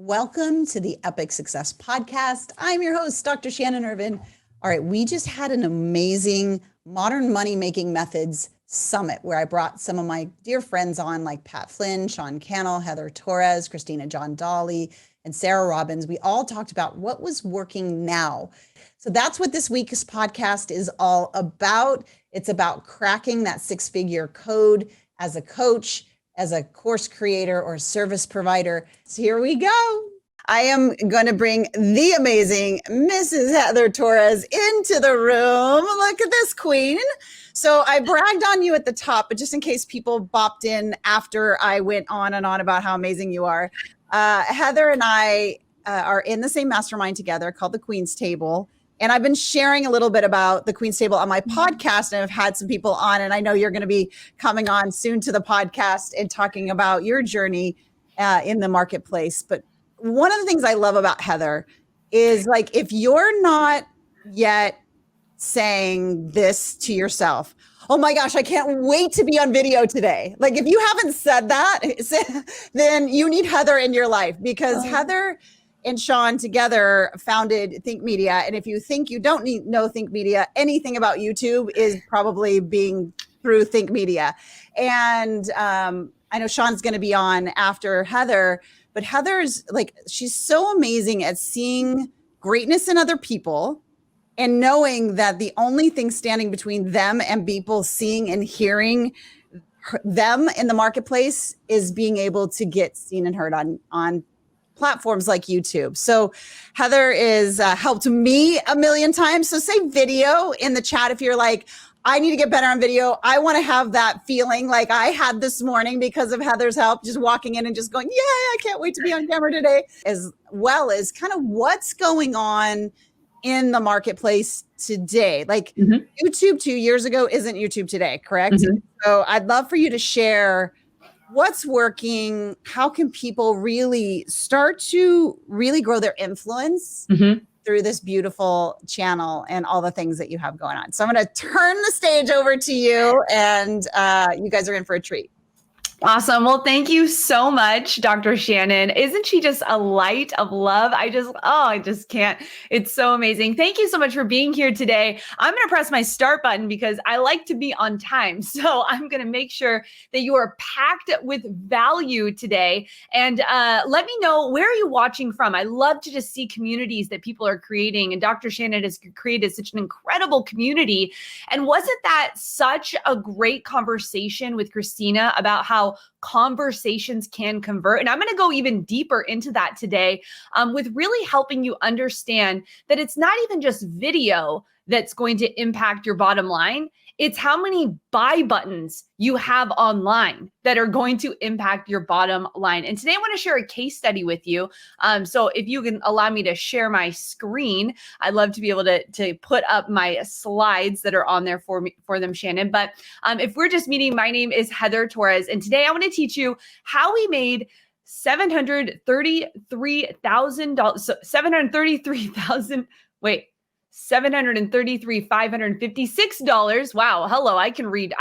Welcome to the Epic Success Podcast. I'm your host, Dr. Shannon Irvin. All right, we just had an amazing Modern Money Making Methods Summit where I brought some of my dear friends on like Pat Flynn, Sean Cannell, Heather Torres, Christina John Dolly, and Sarah Robbins. We all talked about what was working now. So that's what this week's podcast is all about. It's about cracking that six-figure code as a coach, as a course creator or service provider. So here we go. I am going to bring the amazing Mrs. Heather Torres into the room. Look at this queen. So I bragged on you at the top, but just in case people bopped in after I went on and on about how amazing you are, Heather and I are in the same mastermind together called the Queen's Table. And I've been sharing a little bit about the Queen's Table on my podcast, and I've had some people on, and I know you're going to be coming on soon to the podcast and talking about your journey in the marketplace. But one of the things I love about Heather is like, if you're not yet saying this to yourself, oh my gosh, I can't wait to be on video today. Like if you haven't said that, then you need Heather in your life, because Heather and Sean together founded Think Media. And if you think you don't know Think Media, anything about YouTube is probably being through Think Media. And I know Sean's going to be on after Heather, but Heather's like, she's so amazing at seeing greatness in other people and knowing that the only thing standing between them and people seeing and hearing them in the marketplace is being able to get seen and heard on platforms like YouTube. So Heather is helped me a million times. So say video in the chat if you're like, I need to get better on video. I want to have that feeling like I had this morning because of Heather's help, just walking in and just going, yeah, I can't wait to be on camera today, as well as kind of what's going on in the marketplace today. Like YouTube 2 years ago isn't YouTube today, correct? So I'd love for you to share what's working. How can people really start to really grow their influence through this beautiful channel and all the things that you have going on? So I'm going to turn the stage over to you, and you guys are in for a treat. Awesome. Well, thank you so much, Dr. Shannon. Isn't she just a light of love? I just can't. It's so amazing. Thank you so much for being here today. I'm going to press my start button because I like to be on time. So I'm going to make sure that you are packed with value today. And let me know, where are you watching from? I love to just see communities that people are creating. And Dr. Shannon has created such an incredible community. And wasn't that such a great conversation with Christina about how conversations can convert? And I'm going to go even deeper into that today with really helping you understand that it's not even just video that's going to impact your bottom line. It's how many buy buttons you have online that are going to impact your bottom line. And today I want to share a case study with you. So if you can allow me to share my screen, I'd love to be able to put up my slides that are on there for them, Shannon. But if we're just meeting, my name is Heather Torres. And today I want to teach you how we made $733,556. Wow. Hello. I can read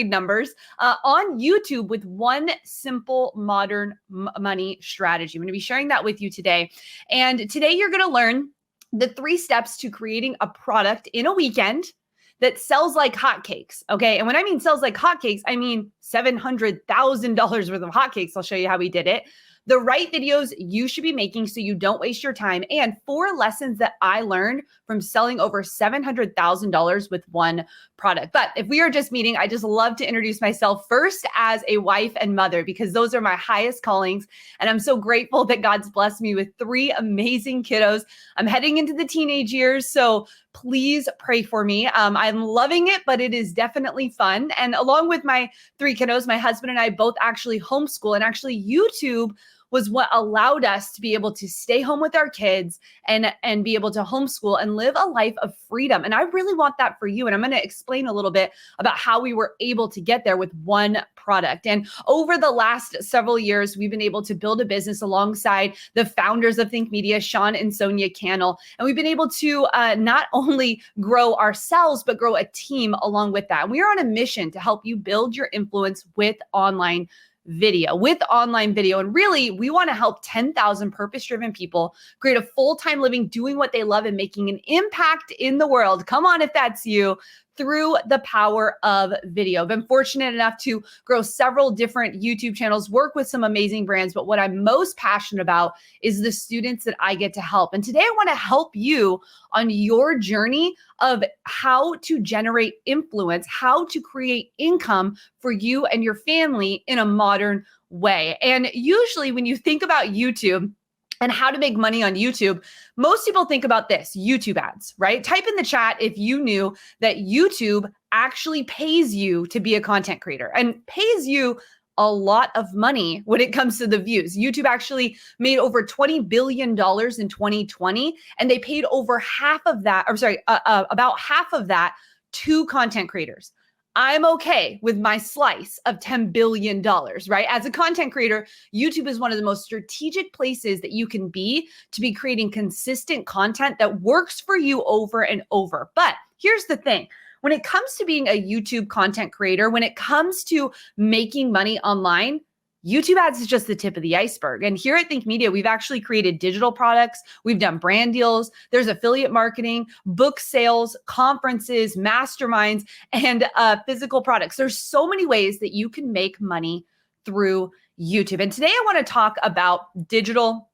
numbers on YouTube with one simple modern money strategy. I'm going to be sharing that with you today. And today you're going to learn the 3 steps to creating a product in a weekend that sells like hotcakes. Okay. And when I mean sells like hotcakes, I mean $700,000 worth of hotcakes. I'll show you how we did it. The right videos you should be making so you don't waste your time, and 4 lessons that I learned from selling over $700,000 with one product. But if we are just meeting, I just love to introduce myself first as a wife and mother, because those are my highest callings. And I'm so grateful that God's blessed me with 3 amazing kiddos. I'm heading into the teenage years, so please pray for me. I'm loving it, but it is definitely fun. And along with my 3 kiddos, my husband and I both actually homeschool, and actually YouTube was what allowed us to be able to stay home with our kids and be able to homeschool and live a life of freedom. And I really want that for you. And I'm going to explain a little bit about how we were able to get there with one product. And over the last several years, we've been able to build a business alongside the founders of Think Media, Sean and Sonia Cannell. And we've been able to not only grow ourselves, but grow a team along with that. And we are on a mission to help you build your influence with online video, with online video. And really, we want to help 10,000 purpose-driven people create a full-time living doing what they love and making an impact in the world. Come on, if that's you, through the power of video. I've been fortunate enough to grow several different YouTube channels, work with some amazing brands, but what I'm most passionate about is the students that I get to help. And today I want to help you on your journey of how to generate influence, how to create income for you and your family in a modern way. And usually when you think about YouTube and how to make money on YouTube, most people think about this, YouTube ads, right? Type in the chat if you knew that YouTube actually pays you to be a content creator and pays you a lot of money when it comes to the views. YouTube actually made over $20 billion in 2020, and they paid over half of that, about half of that to content creators. I'm okay with my slice of $10 billion, right? As a content creator, YouTube is one of the most strategic places that you can be to be creating consistent content that works for you over and over. But here's the thing. When it comes to being a YouTube content creator, when it comes to making money online, YouTube ads is just the tip of the iceberg. And here at Think Media, we've actually created digital products. We've done brand deals. There's affiliate marketing, book sales, conferences, masterminds, and physical products. There's so many ways that you can make money through YouTube. And today I want to talk about digital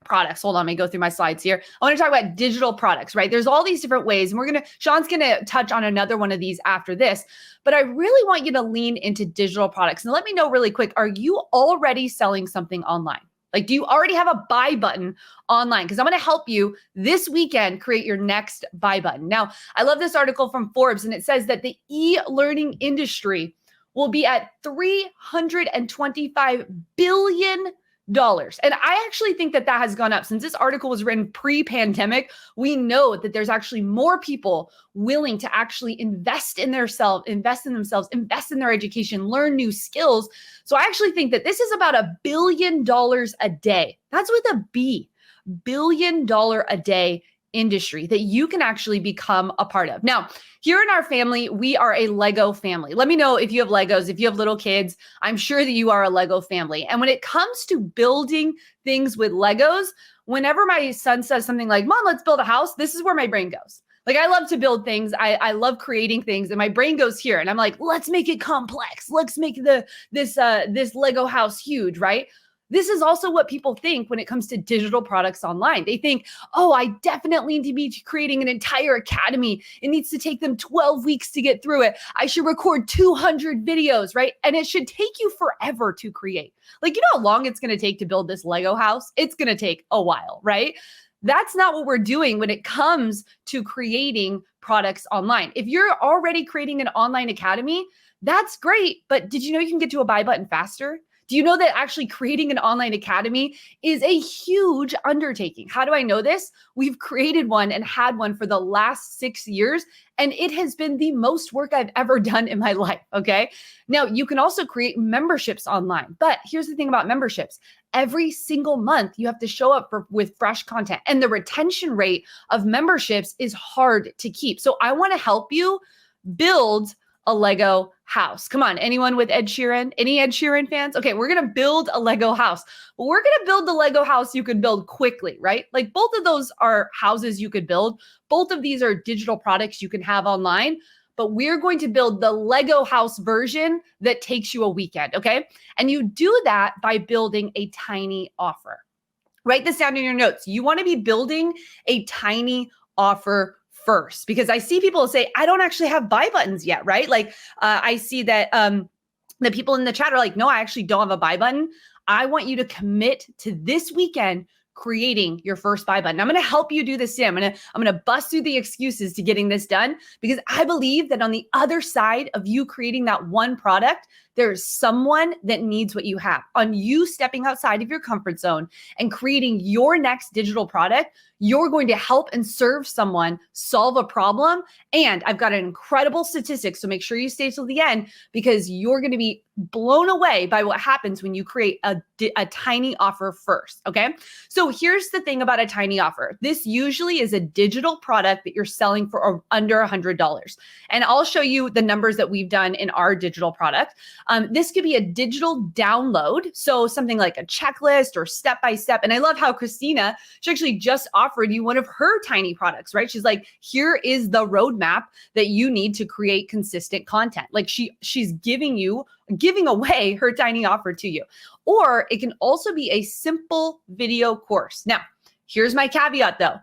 products. Hold on, let me go through my slides here. I want to talk about digital products, right? There's all these different ways, and Sean's going to touch on another one of these after this, but I really want you to lean into digital products. And let me know really quick, are you already selling something online? Like, do you already have a buy button online? Because I'm going to help you this weekend create your next buy button. Now, I love this article from Forbes, and it says that the e-learning industry will be at $325 billion. And I actually think that has gone up. Since this article was written pre-pandemic, we know that there's actually more people willing to actually invest in themselves, invest in their education, learn new skills. So I actually think that this is about $1 billion a day. That's with a B, $1 billion a day industry that you can actually become a part of. Now, here in our family, we are a Lego family. Let me know if you have Legos, if you have little kids. I'm sure that you are a Lego family. And when it comes to building things with Legos, whenever my son says something like, "Mom, let's build a house," this is where my brain goes. Like, I love to build things. I love creating things, and my brain goes here. And I'm like, let's make it complex. Let's make this Lego house huge, right? This is also what people think when it comes to digital products online. They think, oh, I definitely need to be creating an entire academy. It needs to take them 12 weeks to get through it. I should record 200 videos, right? And it should take you forever to create. Like, you know how long it's going to take to build this Lego house? It's going to take a while, right? That's not what we're doing when it comes to creating products online. If you're already creating an online academy, that's great. But did you know you can get to a buy button faster? Do you know that actually creating an online academy is a huge undertaking? How do I know this? We've created one and had one for the last 6 years, and it has been the most work I've ever done in my life, okay? Now, you can also create memberships online, but here's the thing about memberships. Every single month, you have to show up with fresh content, and the retention rate of memberships is hard to keep. So I want to help you build a Lego house. Come on, anyone with Ed Sheeran? Any Ed Sheeran fans? Okay, we're going to build a Lego house. But we're going to build the Lego house you could build quickly, right? Like, both of those are houses you could build. Both of these are digital products you can have online. But we're going to build the Lego house version that takes you a weekend, okay? And you do that by building a tiny offer. Write this down in your notes. You want to be building a tiny offer first, because I see people say, I don't actually have buy buttons yet, right? Like, I see that the people in the chat are like, no, I actually don't have a buy button. I want you to commit to this weekend creating your first buy button. I'm going to help you do this today. I'm going to bust through the excuses to getting this done, because I believe that on the other side of you creating that one product, there's someone that needs what you have. On you stepping outside of your comfort zone and creating your next digital product, you're going to help and serve someone solve a problem. And I've got an incredible statistic, so make sure you stay till the end, because you're going to be blown away by what happens when you create a tiny offer first, okay? So here's the thing about a tiny offer. This usually is a digital product that you're selling for under $100. And I'll show you the numbers that we've done in our digital product. This could be a digital download. So something like a checklist or step-by-step. And I love how Christina, she actually just offered you one of her tiny products, right? She's like, here is the roadmap that you need to create consistent content. Like she's giving away her tiny offer to you. Or it can also be a simple video course. Now, here's my caveat though.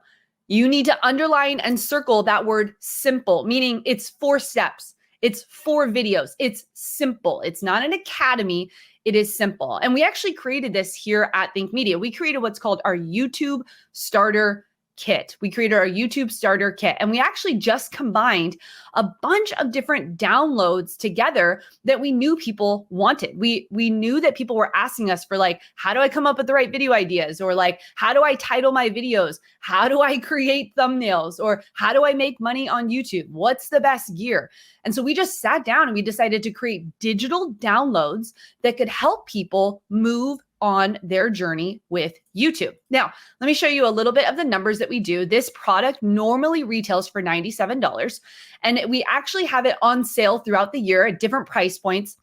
You need to underline and circle that word simple, meaning it's 4 steps. It's 4 videos. It's simple. It's not an academy. It is simple. And we actually created this here at Think Media. We created what's called our YouTube Starter Kit. We created our YouTube Starter Kit, and we actually just combined a bunch of different downloads together that we knew people wanted. We knew that people were asking us for like, how do I come up with the right video ideas? Or like, how do I title my videos? How do I create thumbnails? Or how do I make money on YouTube? What's the best gear? And so we just sat down and we decided to create digital downloads that could help people move on their journey with YouTube. Now, let me show you a little bit of the numbers that we do. This product normally retails for $97, and we actually have it on sale throughout the year at different price points.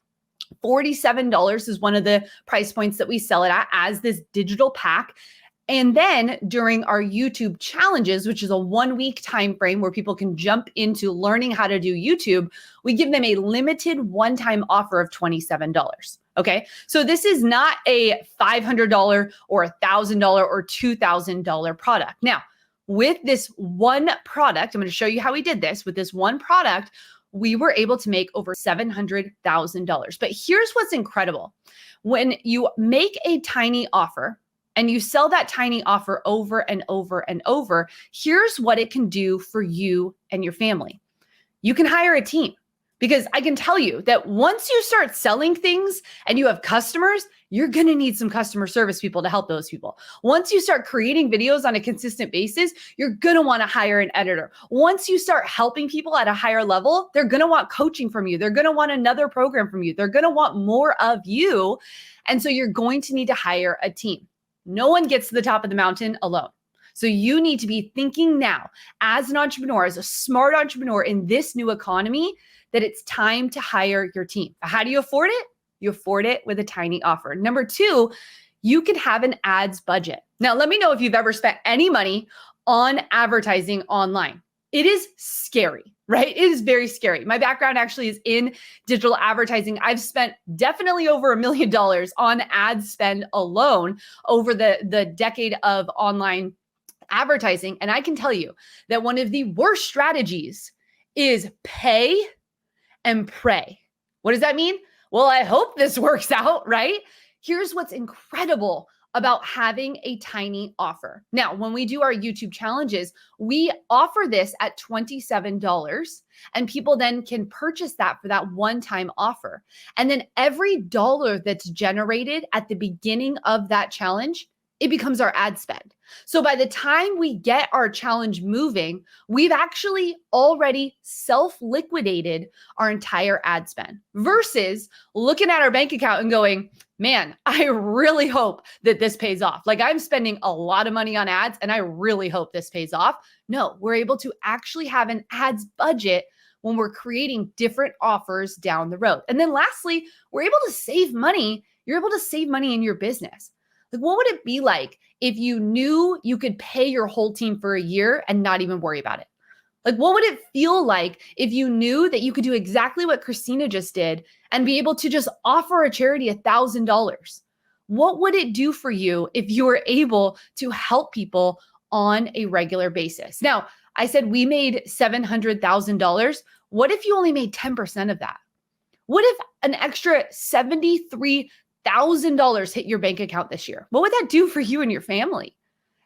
$47 is one of the price points that we sell it at as this digital pack. And then during our YouTube challenges, which is a 1-week time frame where people can jump into learning how to do YouTube, we give them a limited one-time offer of $27. Okay, so this is not a $500 or $1,000 or $2,000 product. Now, with this one product, I'm going to show you how we did this. With this one product, we were able to make over $700,000. But here's what's incredible. When you make a tiny offer, and you sell that tiny offer over and over and over, here's what it can do for you and your family. You can hire a team, because I can tell you that once you start selling things and you have customers, you're going to need some customer service people to help those people. Once you start creating videos on a consistent basis, you're going to want to hire an editor. Once you start helping people at a higher level, they're going to want coaching from you. They're going to want another program from you. They're going to want more of you. And so you're going to need to hire a team. No one gets to the top of the mountain alone. So you need to be thinking now as an entrepreneur, as a smart entrepreneur in this new economy, that it's time to hire your team. How do you afford it? You afford it with a tiny offer. Number 2, you can have an ads budget. Now, let me know if you've ever spent any money on advertising online. It is scary, right? It is very scary. My background actually is in digital advertising. I've spent definitely over $1 million on ad spend alone over the decade of online advertising. And I can tell you that one of the worst strategies is pay and pray. What does that mean? Well, I hope this works out, right? Here's what's incredible about having a tiny offer. Now, when we do our YouTube challenges, we offer this at $27, and people then can purchase that for that one-time offer. And then every dollar that's generated at the beginning of that challenge, it becomes our ad spend. So by the time we get our challenge moving, we've actually already self-liquidated our entire ad spend versus looking at our bank account and going, man, I really hope that this pays off. Like, I'm spending a lot of money on ads and I really hope this pays off. No, we're able to actually have an ads budget when we're creating different offers down the road. And then lastly, we're able to save money. You're able to save money in your business. Like, what would it be like if you knew you could pay your whole team for a year and not even worry about it? Like, what would it feel like if you knew that you could do exactly what Christina just did and be able to just offer a charity $1,000? What would it do for you if you were able to help people on a regular basis? Now, I said we made $700,000. What if you only made 10% of that? What if an extra $73,000 hit your bank account this year? What would that do for you and your family?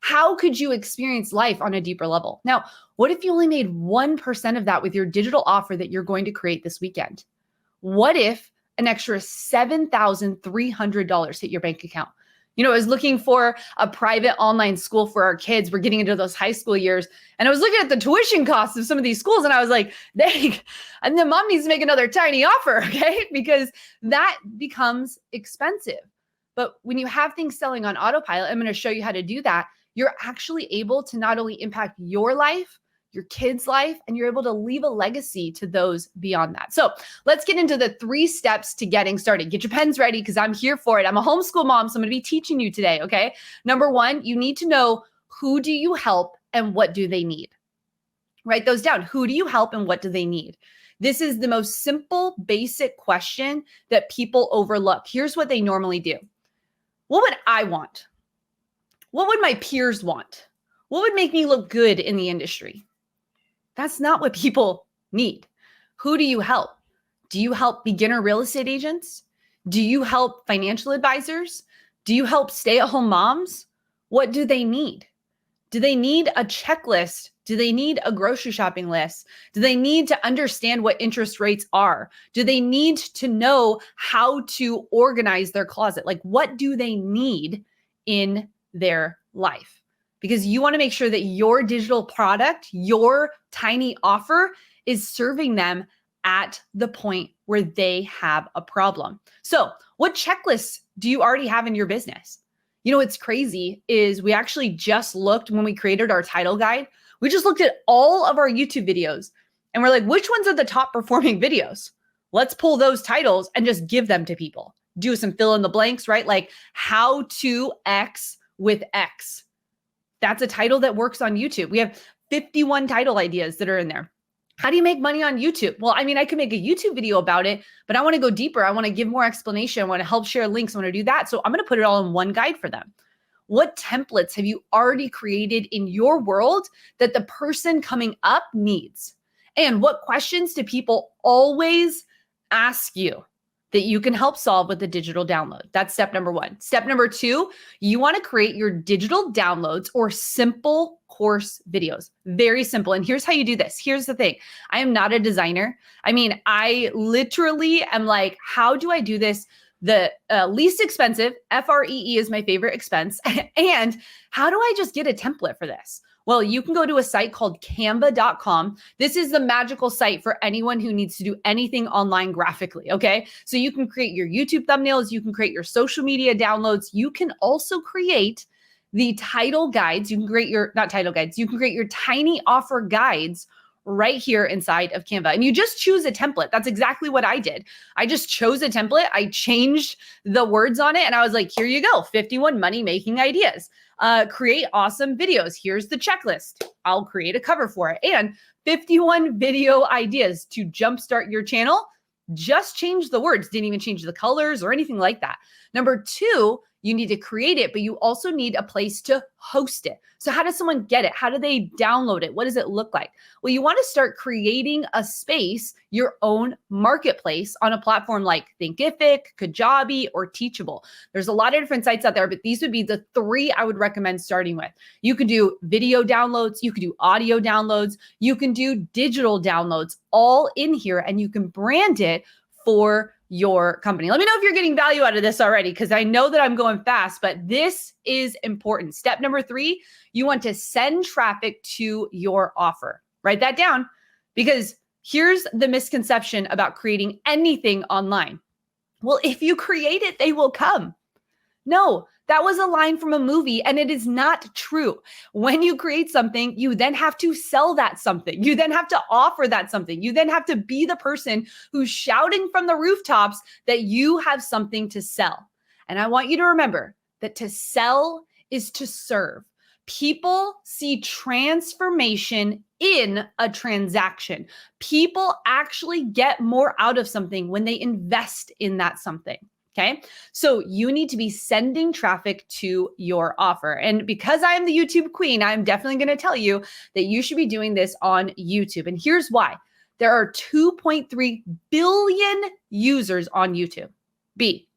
How could you experience life on a deeper level? Now, what if you only made 1% of that with your digital offer that you're going to create this weekend? What if an extra $7,300 hit your bank account? You know, I was looking for a private online school for our kids. We're getting into those high school years. And I was looking at the tuition costs of some of these schools. And I was like, dang, and then mom needs to make another tiny offer, okay? Because that becomes expensive. But when you have things selling on autopilot, I'm going to show you how to do that. You're actually able to not only impact your life, your kid's life, and you're able to leave a legacy to those beyond that. So let's get into the 3 steps to getting started. Get your pens ready because I'm here for it. I'm a homeschool mom, so I'm going to be teaching you today, okay? Number 1, you need to know who do you help and what do they need. Write those down. Who do you help and what do they need? This is the most simple, basic question that people overlook. Here's what they normally do. What would I want? What would my peers want? What would make me look good in the industry? That's not what people need. Who do you help? Do you help beginner real estate agents? Do you help financial advisors? Do you help stay-at-home moms? What do they need? Do they need a checklist? Do they need a grocery shopping list? Do they need to understand what interest rates are? Do they need to know how to organize their closet? Like, what do they need in their life? Because you want to make sure that your digital product, your tiny offer is serving them at the point where they have a problem. So what checklists do you already have in your business? You know, what's crazy is we actually just looked when we created our title guide, we just looked at all of our YouTube videos and we're like, which ones are the top performing videos? Let's pull those titles and just give them to people. Do some fill in the blanks, right? Like how to X with X. That's a title that works on YouTube. We have 51 title ideas that are in there. How do you make money on YouTube? Well, I mean, I could make a YouTube video about it, but I want to go deeper. I want to give more explanation. I want to help share links. I want to do that. So I'm going to put it all in one guide for them. What templates have you already created in your world that the person coming up needs? And what questions do people always ask you that you can help solve with the digital download? That's step number 1. Step number 2, you want to create your digital downloads or simple course videos. Very simple. And here's how you do this. Here's the thing. I am not a designer. I mean, I literally am like, how do I do this? The least expensive, FREE is my favorite expense. And how do I just get a template for this? Well, you can go to a site called canva.com. This is the magical site for anyone who needs to do anything online graphically, okay? So you can create your YouTube thumbnails, you can create your social media downloads, you can also create the title guides, you can create your, not title guides, you can create your tiny offer guides right here inside of Canva. And you just choose a template. That's exactly what I did. I just chose a template. I changed the words on it and I was like, here you go, 51 money-making ideas. Create awesome videos. Here's the checklist. I'll create a cover for it. And 51 video ideas to jumpstart your channel. Just change the words. Didn't even change the colors or anything like that. Number 2, you need to create it, but you also need a place to host it. So how does someone get it? How do they download it? What does it look like? Well, you want to start creating a space, your own marketplace on a platform like Thinkific, Kajabi, or Teachable. There's a lot of different sites out there, but these would be the 3 I would recommend starting with. You could do video downloads, you could do audio downloads, you can do digital downloads all in here, and you can brand it for your company. Let me know if you're getting value out of this already, because I know that I'm going fast, but this is important. Step number 3, you want to send traffic to your offer. Write that down, because here's the misconception about creating anything online. Well, if you create it, they will come. No, that was a line from a movie and it is not true. When you create something, you then have to sell that something. You then have to offer that something. You then have to be the person who's shouting from the rooftops that you have something to sell. And I want you to remember that to sell is to serve. People see transformation in a transaction. People actually get more out of something when they invest in that something. Okay. So you need to be sending traffic to your offer. And because I am the YouTube queen, I'm definitely going to tell you that you should be doing this on YouTube. And here's why. There are 2.3 billion users on YouTube.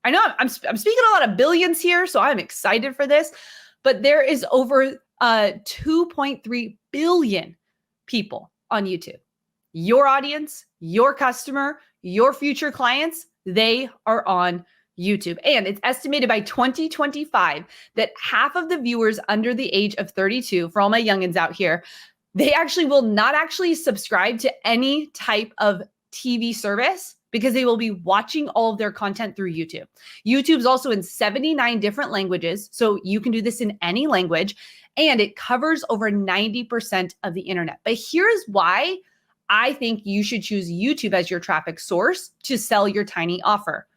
I know I'm speaking a lot of billions here, so I'm excited for this, but there is over 2.3 billion people on YouTube. Your audience, your customer, your future clients, they are on YouTube. And it's estimated by 2025 that half of the viewers under the age of 32, for all my youngins out here, they actually will not actually subscribe to any type of TV service because they will be watching all of their content through YouTube. YouTube's also in 79 different languages, so you can do this in any language. and it covers over 90% of the internet. But here's why I think you should choose YouTube as your traffic source to sell your tiny offer.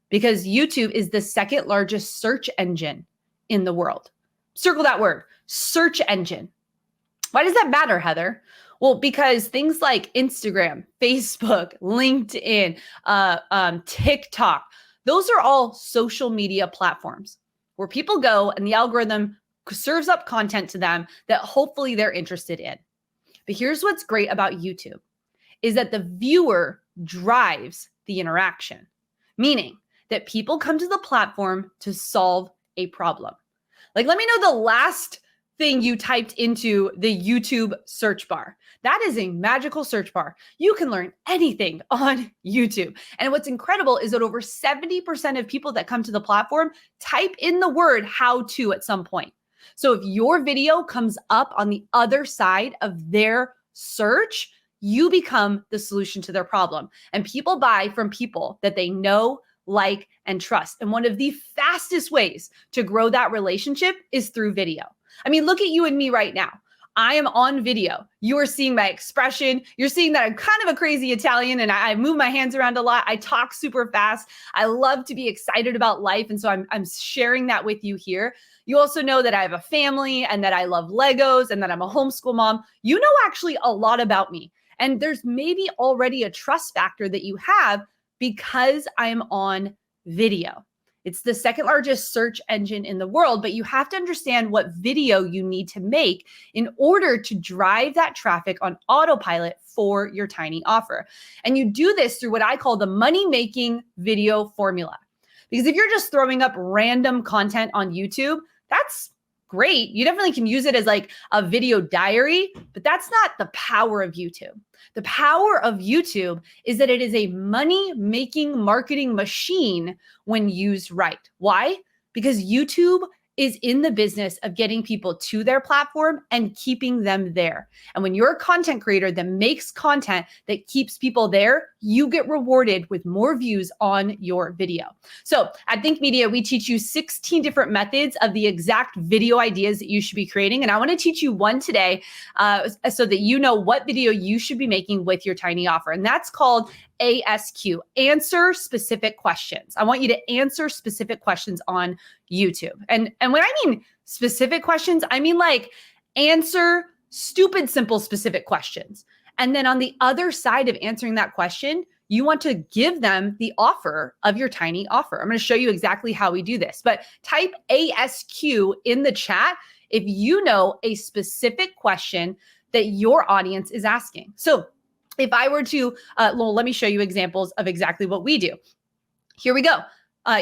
Because YouTube is the second largest search engine in the world. Circle that word, search engine. Why does that matter, Heather? Well, because things like Instagram, Facebook, LinkedIn, TikTok, those are all social media platforms where people go and the algorithm serves up content to them that hopefully they're interested in. But here's what's great about YouTube is that the viewer drives the interaction, meaning that people come to the platform to solve a problem. Like, let me know the last thing you typed into the YouTube search bar. That is a magical search bar. You can learn anything on YouTube. And what's incredible is that over 70% of people that come to the platform type in the word how to at some point. So if your video comes up on the other side of their search, you become the solution to their problem. And people buy from people that they know, like, and trust. And one of the fastest ways to grow that relationship is through video. I mean, look at you and me right now. I am on video. You are seeing my expression. You're seeing that I'm kind of a crazy Italian and I move my hands around a lot. I talk super fast. I love to be excited about life. And so I'm sharing that with you here. You also know that I have a family and that I love Legos and that I'm a homeschool mom. You know actually a lot about me. And there's maybe already a trust factor that you have because I am on video. It's the second largest search engine in the world, but you have to understand what video you need to make in order to drive that traffic on autopilot for your tiny offer. And you do this through what I call the money-making video formula. Because if you're just throwing up random content on YouTube, that's great. You definitely can use it as like a video diary, but that's not the power of YouTube. The power of YouTube is that it is a money-making marketing machine when used right. Why? Because YouTube is in the business of getting people to their platform and keeping them there. And when you're a content creator that makes content that keeps people there, you get rewarded with more views on your video. So at Think Media, we teach you 16 different methods of the exact video ideas that you should be creating. And I want to teach you one today so that you know what video you should be making with your tiny offer. And that's called ASQ, answer specific questions. I want you to answer specific questions on YouTube. And when I mean specific questions, I mean like answer stupid, simple, specific questions. And then on the other side of answering that question, you want to give them the offer of your tiny offer. I'm going to show you exactly how we do this, but type ASQ in the chat if you know a specific question that your audience is asking. So if I were to, let me show you examples of exactly what we do. Here we go.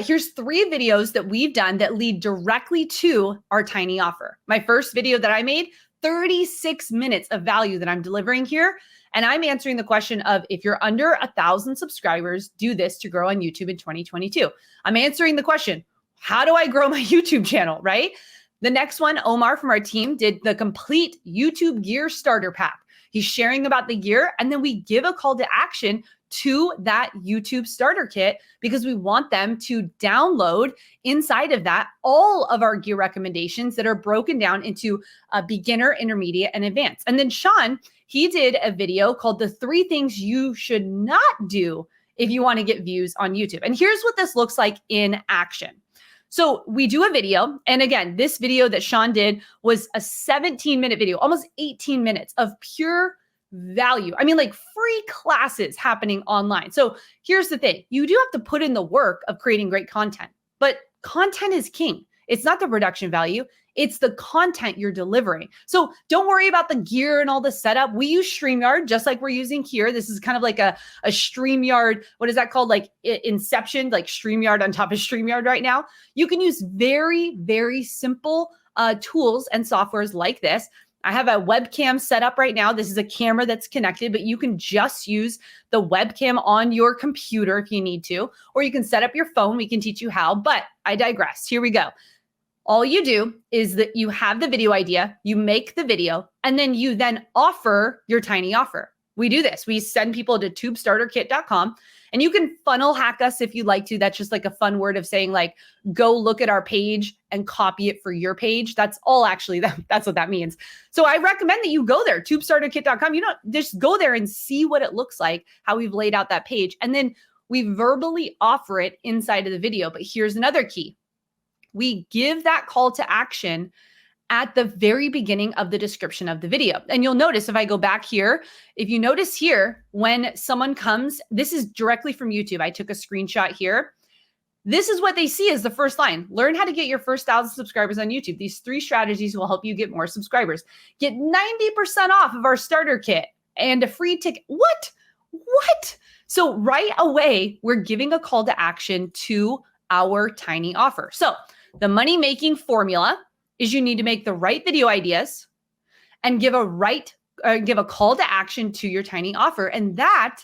Here's 3 videos that we've done that lead directly to our tiny offer. My first video that I made, 36 minutes of value that I'm delivering here. And I'm answering the question of, if you're under 1,000 subscribers, do this to grow on YouTube in 2022. I'm answering the question, how do I grow my YouTube channel, right? The next one, Omar from our team did the complete YouTube gear starter pack. He's sharing about the gear, and then we give a call to action to that YouTube starter kit because we want them to download inside of that all of our gear recommendations that are broken down into beginner, intermediate, and advanced. And then Sean, he did a video called The 3 Things You Should Not Do If You Want to Get Views on YouTube. And here's what this looks like in action. So we do a video. And again, this video that Sean did was a 17-minute video, almost 18 minutes of pure value. I mean, like free classes happening online. So here's the thing. You do have to put in the work of creating great content, but content is king. It's not the production value. It's the content you're delivering. So don't worry about the gear and all the setup. We use StreamYard just like we're using here. This is kind of like a StreamYard. What is that called? Like Inception, like StreamYard on top of StreamYard right now. You can use very, very simple tools and softwares like this. I have a webcam set up right now. This is a camera that's connected, but you can just use the webcam on your computer if you need to, or you can set up your phone. We can teach you how, but I digress. Here we go. All you do is that you have the video idea, you make the video, and then you then offer your tiny offer. We do this. We send people to tubestarterkit.com, and you can funnel hack us if you'd like to. That's just like a fun word of saying like, go look at our page and copy it for your page. That's all actually, that's what that means. So I recommend that you go there, tubestarterkit.com. You know, just go there and see what it looks like, how we've laid out that page. And then we verbally offer it inside of the video. But here's another key. We give that call to action at the very beginning of the description of the video. And you'll notice if I go back here, if you notice here, when someone comes, this is directly from YouTube. I took a screenshot here. This is what they see as the first line. Learn how to get your first 1,000 subscribers on YouTube. These 3 strategies will help you get more subscribers. Get 90% off of our starter kit and a free ticket. What? So right away, we're giving a call to action to our tiny offer. So the money-making formula is you need to make the right video ideas and give a call to action to your tiny offer. And that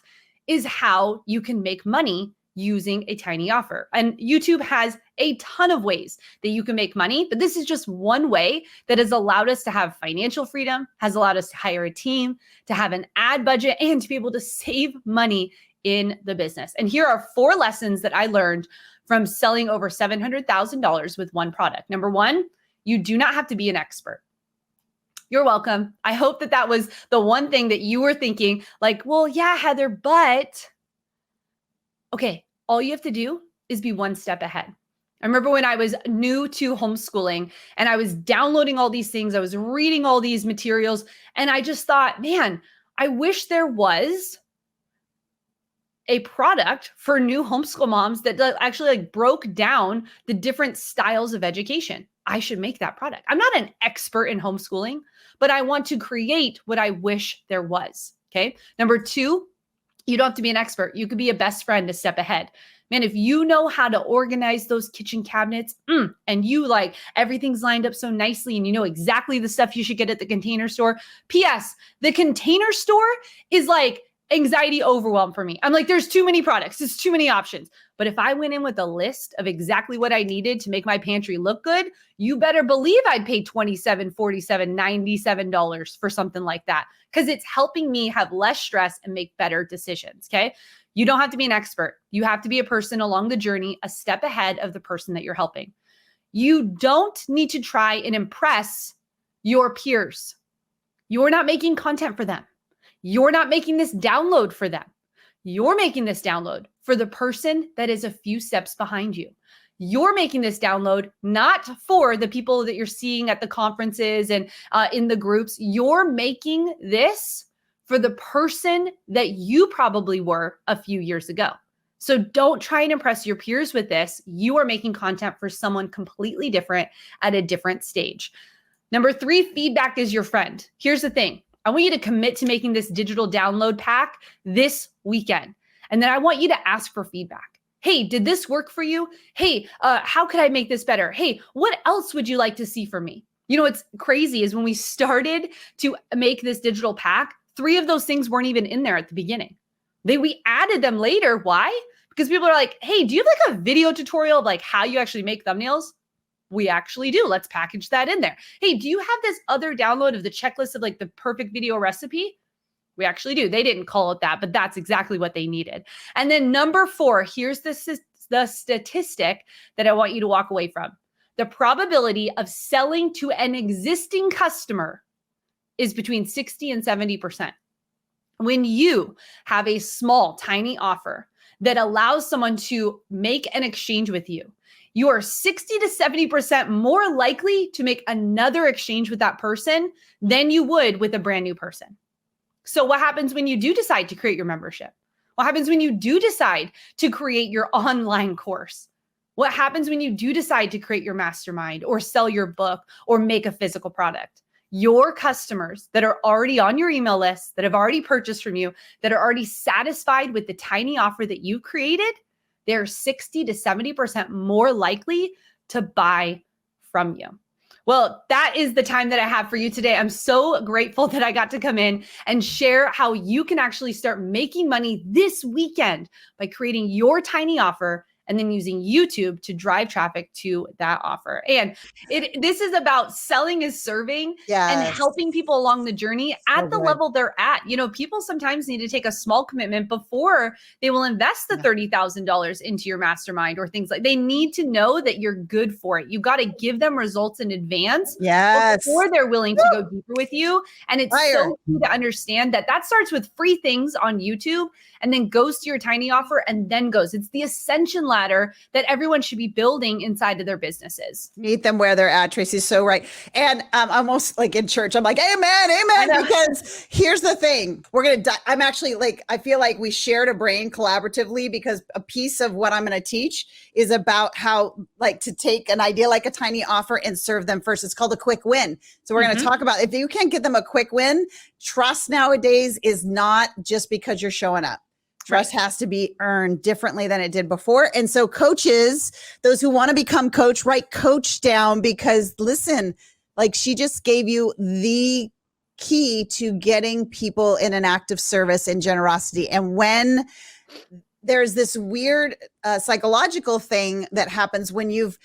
is how you can make money using a tiny offer. And YouTube has a ton of ways that you can make money, but this is just one way that has allowed us to have financial freedom, has allowed us to hire a team, to have an ad budget, and to be able to save money in the business. And here are 4 lessons that I learned from selling over $700,000 with one product. Number 1, you do not have to be an expert. You're welcome. I hope that was the one thing that you were thinking like, well, yeah, Heather, but okay, all you have to do is be one step ahead. I remember when I was new to homeschooling and I was downloading all these things, I was reading all these materials, and I just thought, man, I wish there was a product for new homeschool moms that actually like broke down the different styles of education. I should make that product. I'm not an expert in homeschooling, but I want to create what I wish there was. Okay. Number 2, you don't have to be an expert. You could be a best friend a step ahead. Man, if you know how to organize those kitchen cabinets and you like everything's lined up so nicely and you know exactly the stuff you should get at the Container Store. P.S. The Container Store is like anxiety overwhelm for me. I'm like, there's too many products. There's too many options. But if I went in with a list of exactly what I needed to make my pantry look good, you better believe I'd pay $27, $47, $97 for something like that, because it's helping me have less stress and make better decisions. Okay. You don't have to be an expert. You have to be a person along the journey, a step ahead of the person that you're helping. You don't need to try and impress your peers. You're not making content for them. You're not making this download for them. You're making this download for the person that is a few steps behind you. You're making this download not for the people that you're seeing at the conferences and in the groups. You're making this for the person that you probably were a few years ago. So don't try and impress your peers with this. You are making content for someone completely different at a different stage. Number 3, feedback is your friend. Here's the thing. I want you to commit to making this digital download pack this weekend. And then I want you to ask for feedback. Hey, did this work for you? Hey, how could I make this better? Hey, what else would you like to see from me? You know, what's crazy is when we started to make this digital pack, 3 of those things weren't even in there at the beginning. We added them later. Why? Because people are like, hey, do you have like a video tutorial of like how you actually make thumbnails? We actually do. Let's package that in there. Hey, do you have this other download of the checklist of like the perfect video recipe? We actually do. They didn't call it that, but that's exactly what they needed. And then number 4, here's the statistic that I want you to walk away from. The probability of selling to an existing customer is between 60 and 70%. When you have a small, tiny offer that allows someone to make an exchange with you, you are 60 to 70% more likely to make another exchange with that person than you would with a brand new person. So what happens when you do decide to create your membership? What happens when you do decide to create your online course? What happens when you do decide to create your mastermind or sell your book or make a physical product? Your customers that are already on your email list, that have already purchased from you, that are already satisfied with the tiny offer that you created, they're 60 to 70% more likely to buy from you. Well, that is the time that I have for you today. I'm so grateful that I got to come in and share how you can actually start making money this weekend by creating your tiny offer and then using YouTube to drive traffic to that offer. And this is about selling is serving and Yes. helping people along the journey at the good. level they're at. You know, people sometimes need to take a small commitment before they will invest the $30,000 into your mastermind or things like. They need to know that you're good for it. You've got to give them results in advance before they're willing to go deeper with you. And it's so key to understand that that starts with free things on YouTube and then goes to your tiny offer and then goes. It's the ascension ladder that everyone should be building inside of their businesses. Meet them where they're at. Tracy's so right. And almost like in church, I'm like, amen, because here's the thing. I'm actually like, I feel like we shared a brain collaboratively, because a piece of what I'm going to teach is about how like to take an idea like a tiny offer and serve them first. It's called a quick win. So we're going to talk about, if you can't get them a quick win, trust nowadays is not just because you're showing up. Trust has to be earned differently than it did before. And so coaches, those who want to become coach, write coach down, because listen, like she just gave you the key to getting people in an act of service and generosity. And when there's this weird psychological thing that happens when you've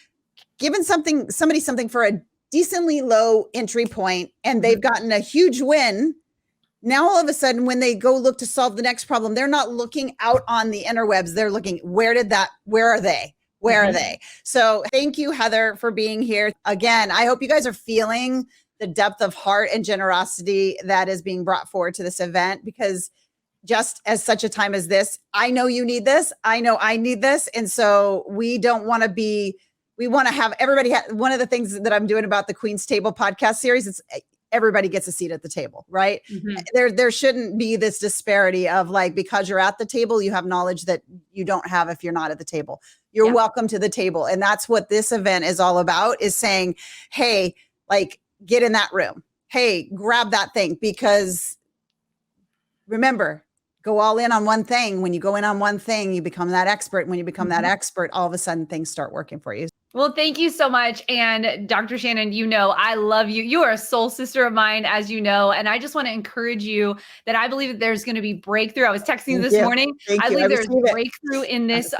given somebody something for a decently low entry point and they've gotten a huge win. Now, all of a sudden, when they go look to solve the next problem, they're not looking out on the interwebs. They're looking, where are they? Where are they? So thank you, Heather, for being here. Again, I hope you guys are feeling the depth of heart and generosity that is being brought forward to this event, because just as such a time as this, I know you need this. I know I need this. And so we want to have everybody. One of the things that I'm doing about the Queen's Table podcast series is everybody gets a seat at the table, right? There shouldn't be this disparity of like, because you're at the table, you have knowledge that you don't have if you're not at the table. You're welcome to the table. And that's what this event is all about, is saying, hey, like, get in that room. Hey, grab that thing, because remember, go all in on one thing. When you go in on one thing, you become that expert. When you become that expert, all of a sudden things start working for you. Well, thank you so much. And Dr. Shannon, you know, I love you. You are a soul sister of mine, as you know, and I just want to encourage you that I believe that there's going to be breakthrough. I was texting you this morning. I believe there's breakthrough in this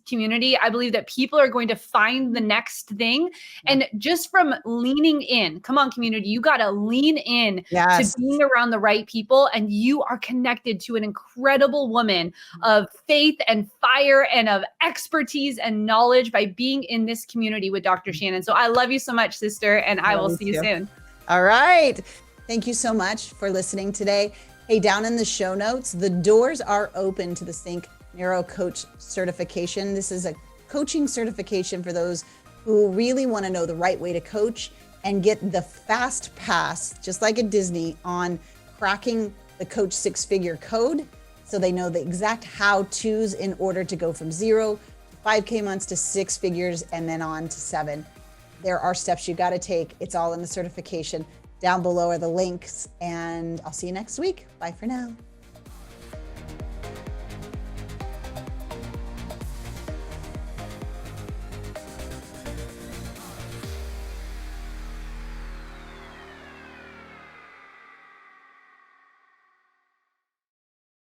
community. I believe that people are going to find the next thing. And just from leaning in, come on, community, you got to lean in to being around the right people. And you are connected to an incredible woman of faith and fire and of expertise and knowledge by being in this community with Dr. Shannon. So I love you so much, sister, and I will see you soon. All right. Thank you so much for listening today. Hey, down in the show notes, the doors are open to the Think Neuro Coach certification. This is a coaching certification for those who really want to know the right way to coach and get the fast pass, just like at Disney, on cracking the Coach six-figure code, so they know the exact how-tos in order to go from 0 5K months to 6 figures and then on to 7. There are steps you got to take. It's all in the certification. Down below are the links, and I'll see you next week. Bye for now.